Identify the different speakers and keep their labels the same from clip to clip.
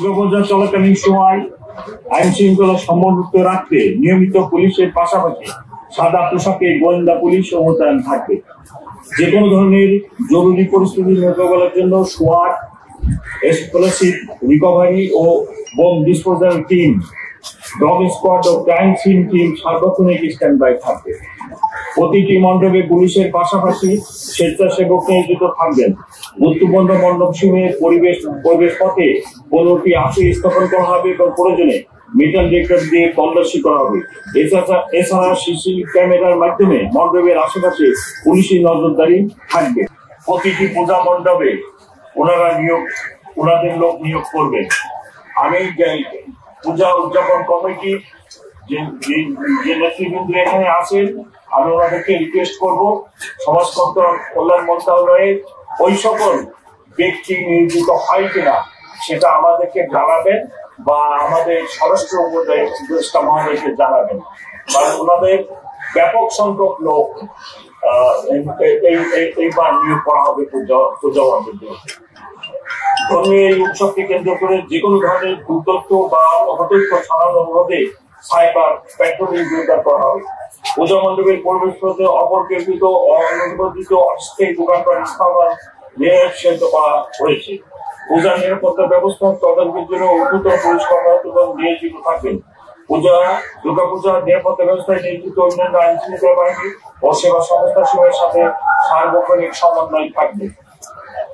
Speaker 1: দুর্গাপূজা চলাকালীন সময় আইন শৃঙ্খলা সমুন্নত রাখতে নিয়মিত পুলিশের পাশাপাশি সাদা পোশাকে গোয়েন্দা পুলিশও মোতায়েন থাকবে। যে কোনো ধরনের জরুরি পরিস্থিতি মোকাবেলার জন্য সোয়াট, এক্সপ্লোসিভ রিকভারি ও bomb disposal team, dog squad ও ক্রাইম সিন টিম সার্বক্ষণিক স্ট্যান্ড বাই থাকবে। প্রতিটি মণ্ডপে পুলিশের পাশাপাশি স্বেচ্ছাসেবক নিয়োজিত থাকবেন। গুরুত্বপূর্ণ মণ্ডপ সমূহের পরিবেশ পথে 15টি আশি স্থাপন করা হবে এবং প্রয়োজনে মিটার ডিটেক্টর দিয়ে তল্লাশি করা হবে। এছাড়া সিসি ক্যামেরার মাধ্যমে মণ্ডপের আশেপাশে পুলিশি নজরদারি থাকবে। প্রতিটি পূজা মণ্ডপে ওনাদের লোক নিয়োগ করবেন। আমি পূজা উদযাপন কমিটি যে নেতৃবৃন্দ এখানে আছেন, আমি ওনাদেরকে রিকোয়েস্ট করব সমাজ কল্যাণ মন্ত্রণালয়ের ওই সকল ব্যক্তি নিয়োজিত হয় কিনা সেটা আমাদেরকে জানাবেন বা আমাদের স্বরাষ্ট্র উপদেষ্টা মহোদয়কে জানাবেন, কারণ ওনাদের ব্যাপক সংখ্যক লোক এইবার নিয়োগ করা হবে পূজা মণ্ডপে। ধর্মীয় এই উৎসবকে কেন্দ্র করে যে কোনো ধরনের দুর্তথ্য বা অপতথ্য ছড়ানোর অনুরোধে সাইবার পেট্রোলিং জোরদার করা হবে। পূজা মণ্ডপের পরিবেশ পথে অপরিকল্পিত অননুমোদিত অস্থায়ী দোকানপাট স্থাপন নিষিদ্ধ করা হয়েছে। পূজা নিরাপত্তা ব্যবস্থা তদারকির জন্য উচ্চতর পুলিশ কর্মকর্তা নিয়োজিত থাকবেন। দুর্গাপূজা নিরাপত্তা ব্যবস্থায় নিয়োজিত অন্যান্য আইন শৃঙ্খলা বাহিনী ও সেবা সংস্থা সমূহের সাথে সার্বক্ষণিক সমন্বয় থাকবে।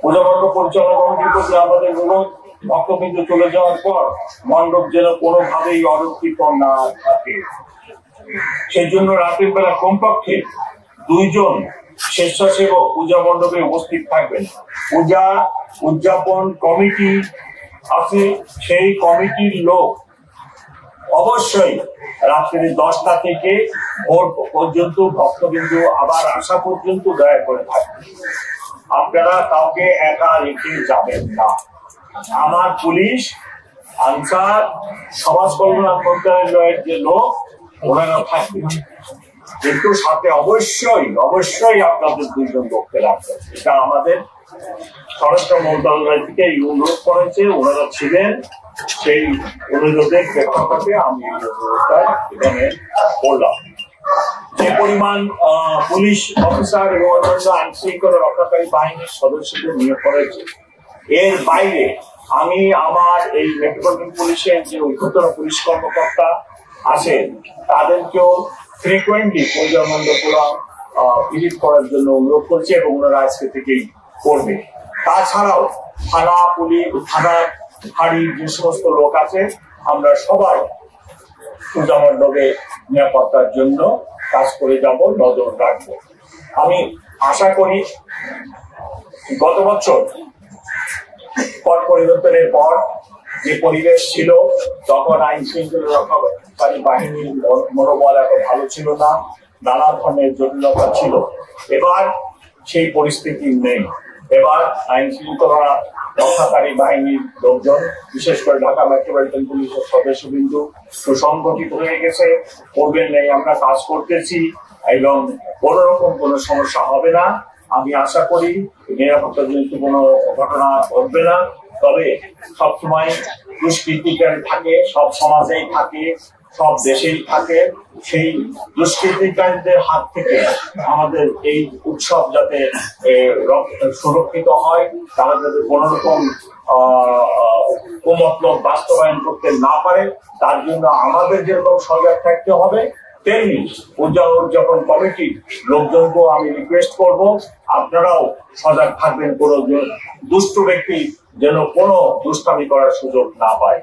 Speaker 1: পূজা মণ্ডপ পরিচালনা কমিটির প্রতি আমাদের অনুরোধ, ভক্তবৃন্দ চলে যাওয়ার পর মণ্ডপ যেন কোনোভাবেই অরক্ষিত না থাকে। সেই জন্য রাতের বেলা কমপক্ষে 2 জন স্বেচ্ছাসেবক পূজা মণ্ডপে উপস্থিত থাকবেন। পূজা উদযাপন কমিটি আছে, সেই কমিটির লোক অবশ্যই রাত্রি 10টা থেকে ভোর পর্যন্ত ভক্তবৃন্দ আবার আসা পর্যন্ত দয়া করে থাকবেন। আপনারা কাউকে একা রেখে যাবেন না। আমার পুলিশ, আনসার, সমাজ কল্যাণ মন্ত্রণালয়ের যে লোক ওনারা থাকবে, কিন্তু সাথে অবশ্যই আপনাদের 2 জন লোককে রাখবেন। এটা আমাদের স্বরাষ্ট্র মন্ত্রণালয় থেকে এই অনুরোধ করেছে, ওনারা ছিলেন, সেই অনুরোধের প্রেক্ষাপটে আমি এই অনুরোধটা এখানে করলাম। যে পরিমাণ পুলিশ অফিসার এবং অন্যান্য আইন শৃঙ্খলা রক্ষাকারী বাহিনীর সদস্যদের নিয়োগ করেছে, এর বাইরে আমি আমার এই মেট্রোপলিটন পুলিশের যে উচ্চতর পুলিশ কর্মকর্তা আছেন তাদেরকেও ফ্রিকুয়েন্টলি পূজা মণ্ডপগুলো ভিজিট করার জন্য অনুরোধ করছি এবং ওনারা আজকে থেকেই করবে। তাছাড়াও থানা ফাঁড়ির যে সমস্ত লোক আছে, আমরা সবাই পূজা মণ্ডপে নিরাপত্তার জন্য কাজ করে যাব, নজর রাখবো। আমি আশা করি গত বছর পট পরিবর্তনের পর যে পরিবেশ ছিল, তখন আইন শৃঙ্খলা রক্ষাকারী বাহিনীর মনোবল এত ভালো ছিল না, নানা ধরনের জটিলতা ছিল। এবার সেই পরিস্থিতি নেই। এবার আইন শৃঙ্খলা রক্ষাকারী বাহিনীর লোকজন, বিশেষ করে ঢাকা মেট্রোপলিটন পুলিশের সদস্যবৃন্দ সুসংগঠিত হয়ে গেছে। করবেন নেই, আমরা কাজ করতেছি এবং কোন রকম কোনো সমস্যা হবে না। আমি আশা করি নিরাপত্তা জনিত কোনো ঘটনা ঘটবে না। তবে সবসময় দুষ্কৃতিকারী থাকে, সব সমাজেই থাকে, সব দেশেই থাকে। সেই দুষ্কৃতিকারীদের হাত থেকে আমাদের এই উৎসব যাতে সুরক্ষিত হয়, তারা যাতে কোনো রকম কুমতলব বাস্তবায়ন করতে না পারে, তার জন্য আমাদের যেরকম সজাগ থাকতে হবে, তেমনি পূজা উদযাপন কমিটির লোকজনকেও আমি রিকোয়েস্ট করব, আপনারাও সজাগ থাকবেন, কোনো দুষ্ট ব্যক্তি যেন কোনো দুষ্টামি করার সুযোগ না পায়।